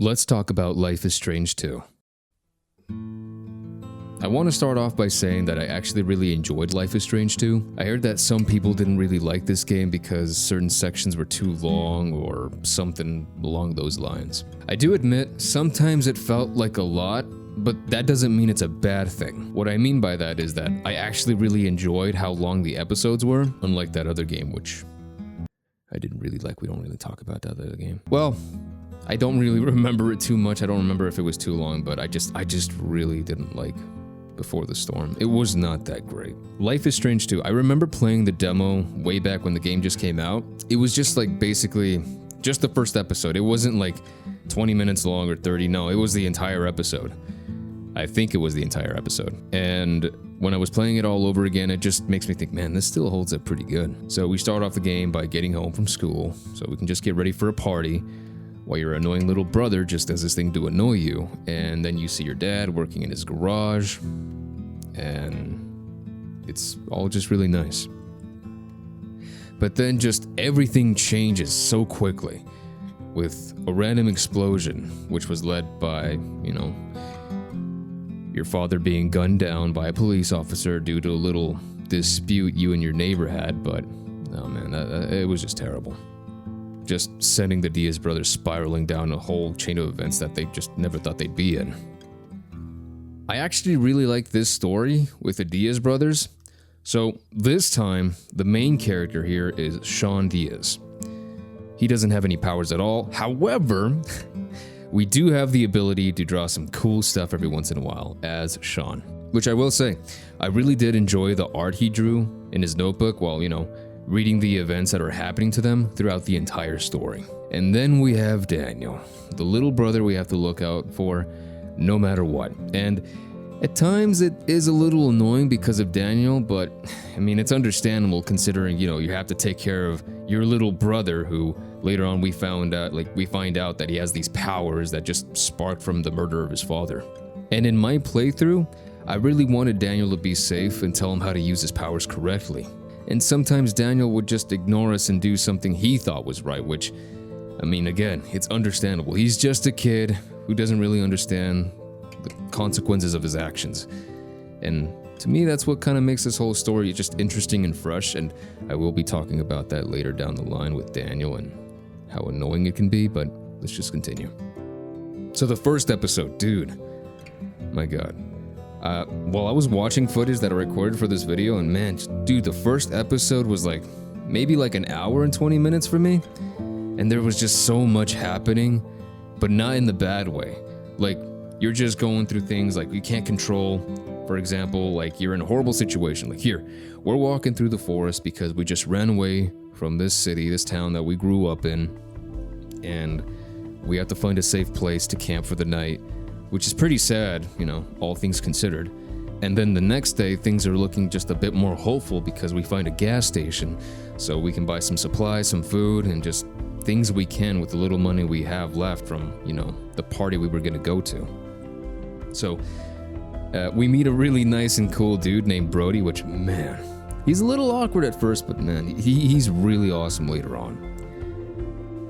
Let's talk about Life is Strange 2. I want to start off by saying that I actually really enjoyed Life is Strange 2. I heard that some people didn't really like this game because certain sections were too long or something along those lines. I do admit, sometimes it felt like a lot, but that doesn't mean it's a bad thing. What I mean by that is that I actually really enjoyed how long the episodes were, unlike that other game, which I didn't really like. We don't really talk about that other game. Well, I don't really remember it too much. I don't remember if it was too long, but I just really didn't like Before the Storm. It was not that great. Life is Strange 2. I remember playing the demo way back when the game just came out. It was just like basically just the first episode. It wasn't like 20 minutes long or 30. No, it was the entire episode. I think it was the entire episode. And when I was playing it all over again, it just makes me think, man, this still holds up pretty good. So we start off the game by getting home from school so we can just get ready for a party while your annoying little brother just does this thing to annoy you. And then you see your dad working in his garage, and it's all just really nice. But then just everything changes so quickly with a random explosion, which was led by, your father being gunned down by a police officer due to a little dispute you and your neighbor had. But, oh man, it was just terrible. Just sending the Diaz brothers spiraling down a whole chain of events that they just never thought they'd be in. I actually really like this story with the Diaz brothers. So this time, the main character here is Sean Diaz. He doesn't have any powers at all. However, we do have the ability to draw some cool stuff every once in a while as Sean. Which I will say, I really did enjoy the art he drew in his notebook while, reading the events that are happening to them throughout the entire story. And then we have Daniel, the little brother we have to look out for no matter what. And at times it is a little annoying because of Daniel, but it's understandable considering, you have to take care of your little brother who later on we find out that he has these powers that just sparked from the murder of his father. And in my playthrough, I really wanted Daniel to be safe and tell him how to use his powers correctly. And sometimes Daniel would just ignore us and do something he thought was right, which, again, it's understandable. He's just a kid who doesn't really understand the consequences of his actions. And to me, that's what kind of makes this whole story just interesting and fresh, and I will be talking about that later down the line with Daniel and how annoying it can be, but let's just continue. So the first episode, dude, my God. While I was watching footage that I recorded for this video, and man, dude, the first episode was maybe an hour and 20 minutes for me, and there was just so much happening, but not in the bad way. You're just going through things you can't control. For example, you're in a horrible situation. Here, we're walking through the forest because we just ran away from this city, this town that we grew up in, and we have to find a safe place to camp for the night, which is pretty sad, all things considered. And then the next day, things are looking just a bit more hopeful because we find a gas station so we can buy some supplies, some food, and just things we can with the little money we have left from, the party we were gonna go to. So, we meet a really nice and cool dude named Brody, which, man, he's a little awkward at first, but man, he's really awesome later on.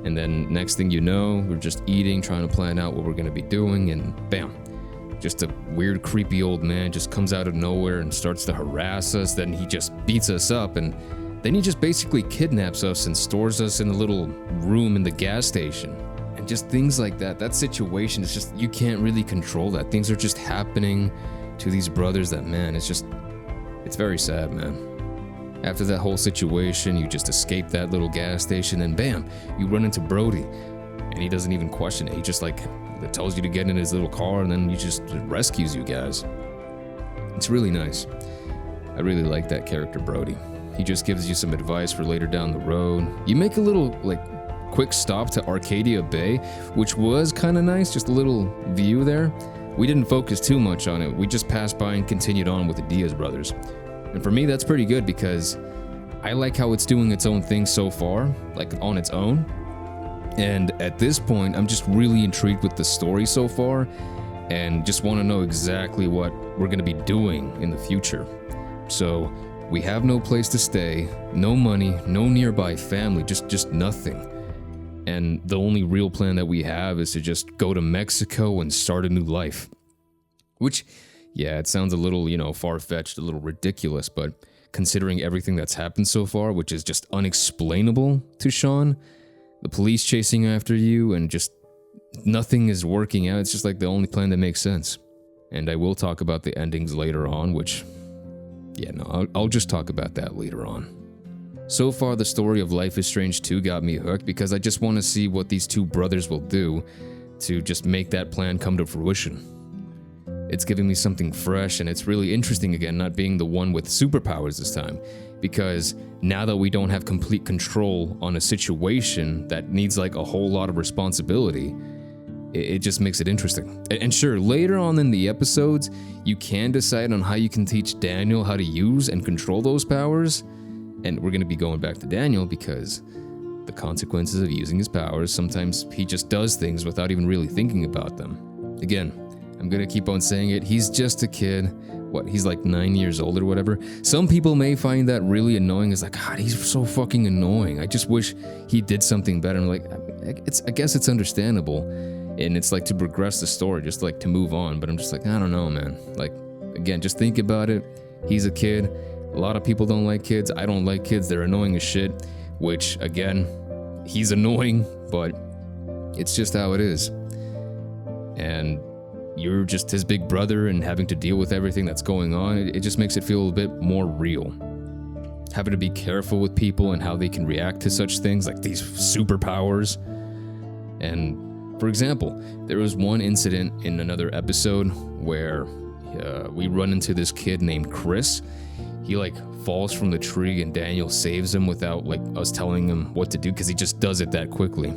And then next thing you know, we're just eating, trying to plan out what we're gonna be doing, and bam, just a weird, creepy old man just comes out of nowhere and starts to harass us. Then he just beats us up, and then he just basically kidnaps us and stores us in a little room in the gas station. And just things like that. That situation is just, you can't really control that. Things are just happening to these brothers that, man, it's very sad, man. After that whole situation, you just escape that little gas station, and bam, you run into Brody, and he doesn't even question it. He just tells you to get in his little car, and then he just rescues you guys. It's really nice. I really like that character, Brody. He just gives you some advice for later down the road. You make a little quick stop to Arcadia Bay, which was kind of nice, just a little view there. We didn't focus too much on it. We just passed by and continued on with the Diaz brothers. And for me, that's pretty good because I like how it's doing its own thing so far, on its own. And at this point, I'm just really intrigued with the story so far and just want to know exactly what we're going to be doing in the future. So we have no place to stay, no money, no nearby family, just nothing. And the only real plan that we have is to just go to Mexico and start a new life. Which, yeah, it sounds a little, far-fetched, a little ridiculous, but considering everything that's happened so far, which is just unexplainable to Sean, the police chasing after you and just nothing is working out, it's just like the only plan that makes sense. And I will talk about the endings later on, which, I'll just talk about that later on. So far, the story of Life is Strange 2 got me hooked because I just want to see what these two brothers will do to just make that plan come to fruition. It's giving me something fresh, and it's really interesting again, not being the one with superpowers this time, because now that we don't have complete control on a situation that needs like a whole lot of responsibility, it just makes it interesting. And sure, later on in the episodes, you can decide on how you can teach Daniel how to use and control those powers. And we're going to be going back to Daniel because the consequences of using his powers, sometimes he just does things without even really thinking about them. Again, I'm going to keep on saying it, he's just a kid. He's like 9 years old or whatever. Some people may find that really annoying. It's like, God, he's so fucking annoying. I just wish he did something better. I'm like, I guess it's understandable. And it's like to progress the story, just like to move on. But I'm just like, I don't know, man. Like, again, just think about it. He's a kid. A lot of people don't like kids. I don't like kids. They're annoying as shit, which, again, he's annoying, but it's just how it is. And you're just his big brother and having to deal with everything that's going on. It just makes it feel a bit more real. Having to be careful with people and how they can react to such things like these superpowers. And, for example, there was one incident in another episode where we run into this kid named Chris. He falls from the tree and Daniel saves him without us telling him what to do because he just does it that quickly.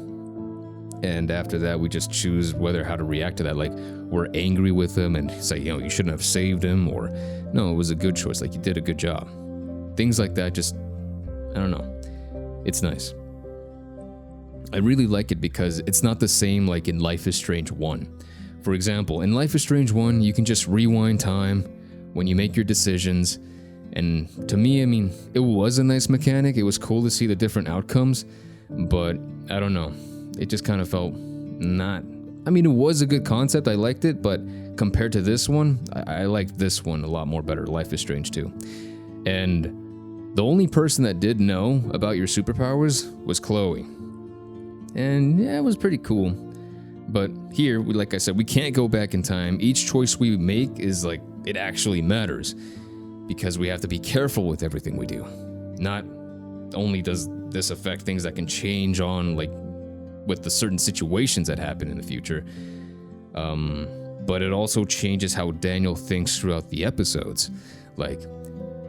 And after that, we just choose how to react to that. We're angry with him and say, you shouldn't have saved him, or no, it was a good choice. You did a good job. Things like that, just, I don't know. It's nice. I really like it because it's not the same like in Life is Strange 1. For example, in Life is Strange 1, you can just rewind time when you make your decisions. And to me, it was a nice mechanic. It was cool to see the different outcomes, but I don't know. It just kind of felt not... it was a good concept. I liked it, but compared to this one, I liked this one a lot more better, Life is Strange 2. And the only person that did know about your superpowers was Chloe. And yeah, it was pretty cool. But here, like I said, we can't go back in time. Each choice we make is it actually matters. Because we have to be careful with everything we do. Not only does this affect things that can change on, with the certain situations that happen in the future, but it also changes how Daniel thinks throughout the episodes.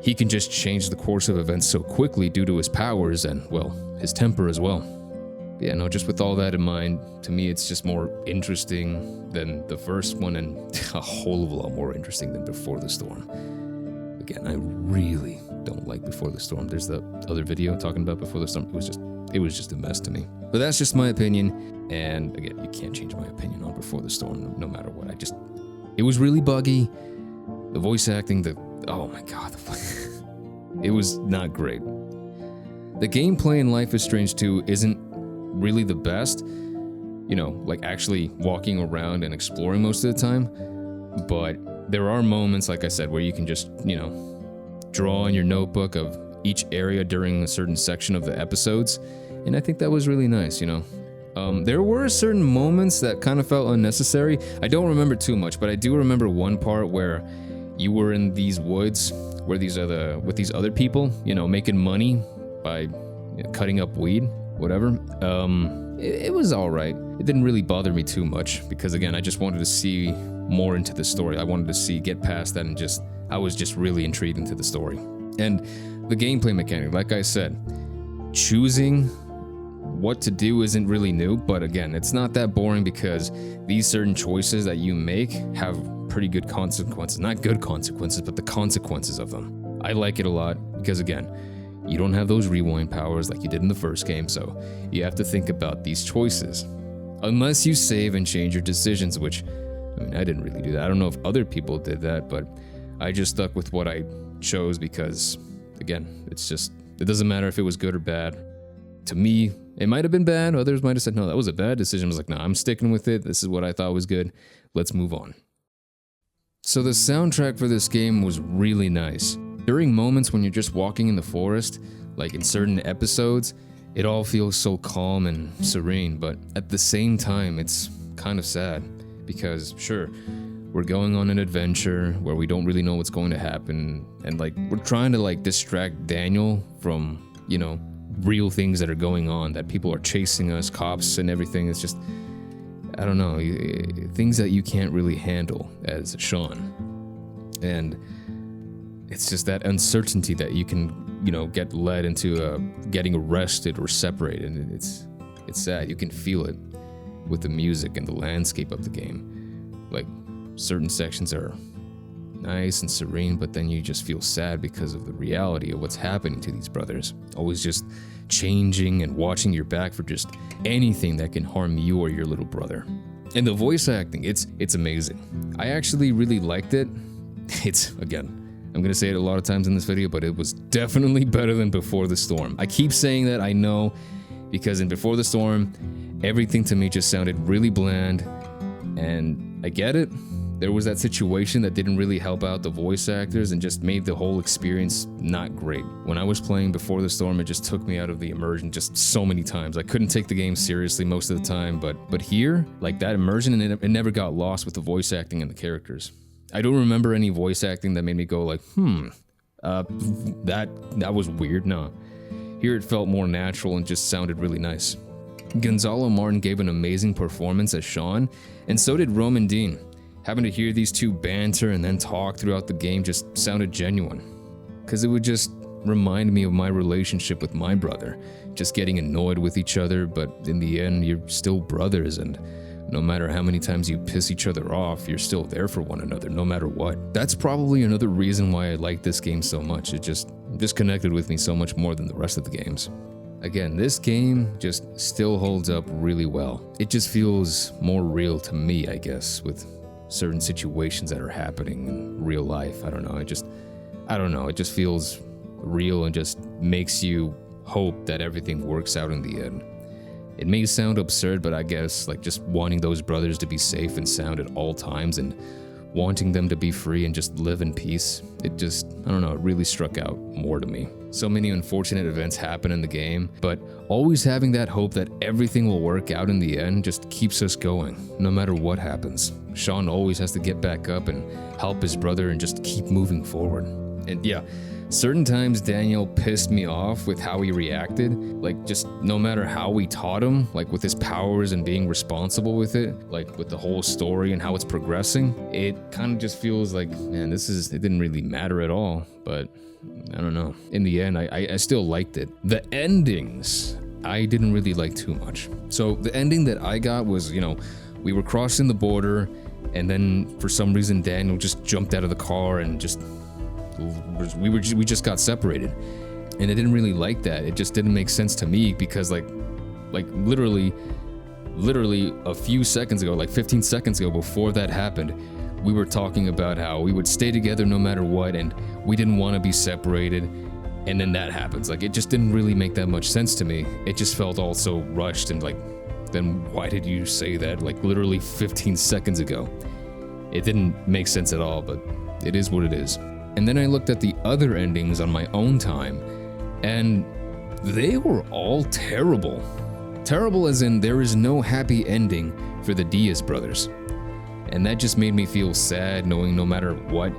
He can just change the course of events so quickly due to his powers and, his temper as well. Yeah, no, just with all that in mind, to me it's just more interesting than the first one and a whole lot more interesting than Before the Storm. Again, I really don't like Before the Storm. There's the other video talking about Before the Storm. It was just a mess to me. But that's just my opinion. And again, you can't change my opinion on Before the Storm no matter what. It was really buggy. The voice acting, oh my God. It was not great. The gameplay in Life is Strange 2 isn't really the best. Actually walking around and exploring most of the time. But there are moments, like I said, where you can just, draw in your notebook of each area during a certain section of the episodes. And I think that was really nice, There were certain moments that kind of felt unnecessary. I don't remember too much, but I do remember one part where you were in these woods where with these other people, making money by cutting up weed, whatever. It was all right. It didn't really bother me too much because, again, I just wanted to see more into the story. I wanted to get past that, and I was just really intrigued into the story. And the gameplay mechanic, like I said, choosing what to do isn't really new, but again, it's not that boring because these certain choices that you make have pretty good consequences. Not good consequences, but the consequences of them. I like it a lot because, again, you don't have those rewind powers like you did in the first game, so you have to think about these choices. Unless you save and change your decisions, which, I didn't really do that. I don't know if other people did that, but I just stuck with what I chose because, again, it doesn't matter if it was good or bad. To me, It might have been bad. Others might have said, no, that was a bad decision. I was like, no, I'm sticking with it. This is what I thought was good. Let's move on. So the soundtrack for this game was really nice. During moments when you're just walking in the forest, like in certain episodes, it all feels so calm and serene, but at the same time, it's kind of sad because, sure, we're going on an adventure where we don't really know what's going to happen, and like we're trying to like distract Daniel from, you know, real things that are going on, that people are chasing us, cops and everything. It's just, I don't know, things that you can't really handle as Sean. And it's just that uncertainty that you can, you know, get led into getting arrested or separated. And it's sad. You can feel it with the music and the landscape of the game. Like, certain sections are nice and serene, but then you just feel sad because of the reality of what's happening to these brothers. Always just changing and watching your back for just anything that can harm you or your little brother. And the voice acting, it's amazing. I actually really liked it. It's, again, I'm gonna say it a lot of times in this video, but it was definitely better than Before the Storm. I keep saying that, I know, because in Before the Storm, everything to me just sounded really bland, and I get it. There was that situation that didn't really help out the voice actors and just made the whole experience not great. When I was playing Before the Storm, it just took me out of the immersion just so many times. I couldn't take the game seriously most of the time, but here, like that immersion, and it never got lost with the voice acting and the characters. I don't remember any voice acting that made me go like, that was weird. No. Here it felt more natural and just sounded really nice. Gonzalo Martin gave an amazing performance as Sean, and so did Roman Dean. Having to hear these two banter and then talk throughout the game just sounded genuine. Because it would just remind me of my relationship with my brother, just getting annoyed with each other, but in the end, you're still brothers, and no matter how many times you piss each other off, you're still there for one another, no matter what. That's probably another reason why I like this game so much. It just connected with me so much more than the rest of the games. Again, this game just still holds up really well. It just feels more real to me, I guess, with certain situations that are happening in real life. I don't know, it just feels real and just makes you hope that everything works out in the end. It may sound absurd, but I guess like just wanting those brothers to be safe and sound at all times and wanting them to be free and just live in peace, it just, I don't know, it really struck out more to me. So many unfortunate events happen in the game, but always having that hope that everything will work out in the end just keeps us going, no matter what happens. Sean always has to get back up and help his brother and just keep moving forward. And yeah, certain times Daniel pissed me off with how he reacted, like just no matter how we taught him, like with his powers and being responsible with it, like with the whole story and how it's progressing, it kind of just feels like, man, it didn't really matter at all, but I don't know. In the end, I still liked it. The endings, I didn't really like too much. So the ending that I got was, we were crossing the border, and then for some reason Daniel just jumped out of the car and we just got separated. And I didn't really like that. It just didn't make sense to me because like literally a few seconds ago, like 15 seconds ago before that happened, we were talking about how we would stay together no matter what, and we didn't want to be separated, and then that happens. Like, it just didn't really make that much sense to me. It just felt all so rushed, and like, then why did you say that, like, literally 15 seconds ago? It didn't make sense at all, but it is what it is. And then I looked at the other endings on my own time, and they were all terrible. Terrible as in there is no happy ending for the Diaz brothers. And that just made me feel sad knowing no matter what,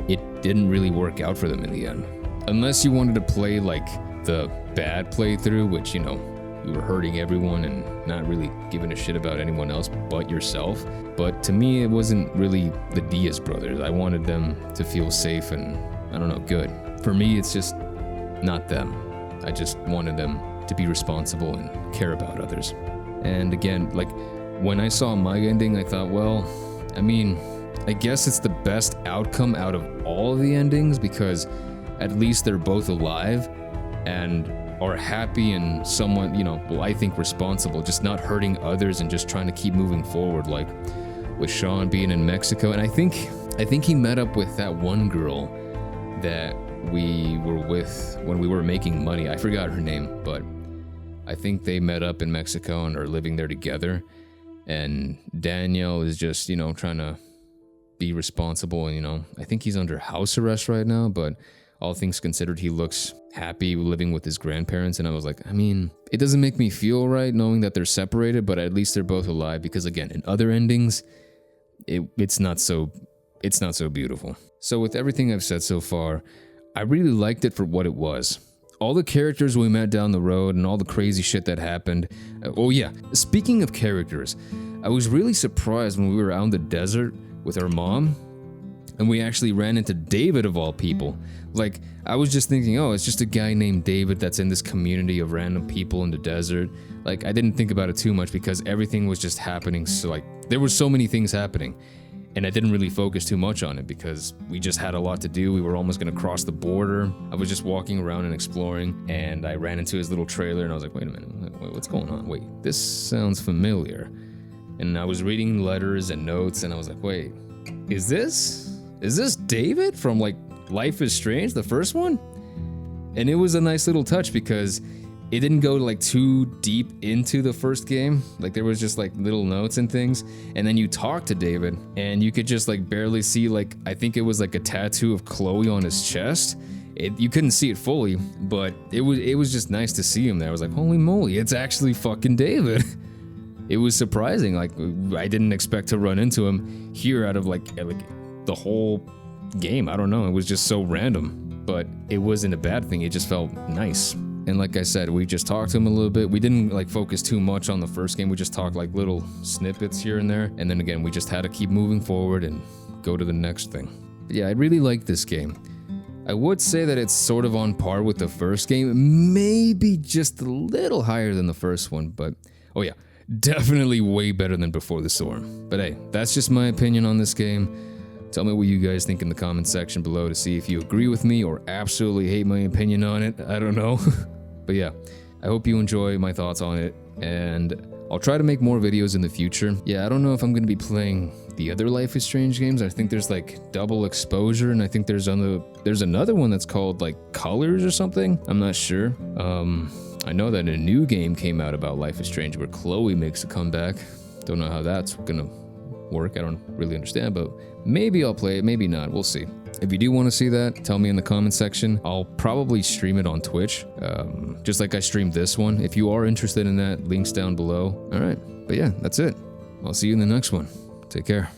it didn't really work out for them in the end. Unless you wanted to play like the bad playthrough, which, you were hurting everyone and not really giving a shit about anyone else but yourself. But to me, it wasn't really the Diaz brothers. I wanted them to feel safe and, I don't know, good. For me, it's just not them. I just wanted them to be responsible and care about others. And again, like, when I saw my ending, I thought, well, I guess it's the best outcome out of all of the endings because at least they're both alive and are happy and somewhat, I think responsible, just not hurting others and just trying to keep moving forward, like with Sean being in Mexico. And I think he met up with that one girl that we were with when we were making money. I forgot her name, but I think they met up in Mexico and are living there together. And Daniel is just, trying to be responsible. And, I think he's under house arrest right now, but all things considered, he looks happy living with his grandparents. And I was like, it doesn't make me feel right knowing that they're separated, but at least they're both alive. Because again, in other endings, it's not so beautiful. So with everything I've said so far, I really liked it for what it was. All the characters we met down the road and all the crazy shit that happened. Oh yeah, speaking of characters, I was really surprised when we were out in the desert with our mom and we actually ran into David of all people. Like, I was just thinking, oh, it's just a guy named David that's in this community of random people in the desert. Like, I didn't think about it too much because everything was just happening. So there were so many things happening. And I didn't really focus too much on it because we just had a lot to do. We were almost going to cross the border. I was just walking around and exploring, and I ran into his little trailer, and I was like, wait a minute, what's going on? Wait, this sounds familiar. And I was reading letters and notes, and I was like, wait, is this David from Life is Strange, the first one? And it was a nice little touch because it didn't go too deep into the first game. There was just little notes and things, and then you talk to David and you could just barely see I think it was a tattoo of Chloe on his chest. You couldn't see it fully, but it was just nice to see him there. I was like, holy moly, it's actually fucking David. It was surprising. I didn't expect to run into him here out of the whole game. I don't know, it was just so random, but it wasn't a bad thing. It just felt nice. And like I said, we just talked to him a little bit. We didn't focus too much on the first game. We just talked little snippets here and there. And then again, we just had to keep moving forward and go to the next thing. But yeah, I really like this game. I would say that it's sort of on par with the first game, maybe just a little higher than the first one, but oh yeah, definitely way better than Before the Storm. But hey, that's just my opinion on this game. Tell me what you guys think in the comment section below to see if you agree with me or absolutely hate my opinion on it. I don't know. But yeah, I hope you enjoy my thoughts on it, and I'll try to make more videos in the future. Yeah, I don't know if I'm going to be playing the other Life is Strange games. I think there's Double Exposure, and I think there's another one that's called Colors or something. I'm not sure. I know that a new game came out about Life is Strange where Chloe makes a comeback. Don't know how that's going to work. I don't really understand, but maybe I'll play it, maybe not. We'll see. If you do want to see that, tell me in the comment section. I'll probably stream it on Twitch, just like I streamed this one. If you are interested in that, links down below. All right, but yeah, that's it. I'll see you in the next one. Take care.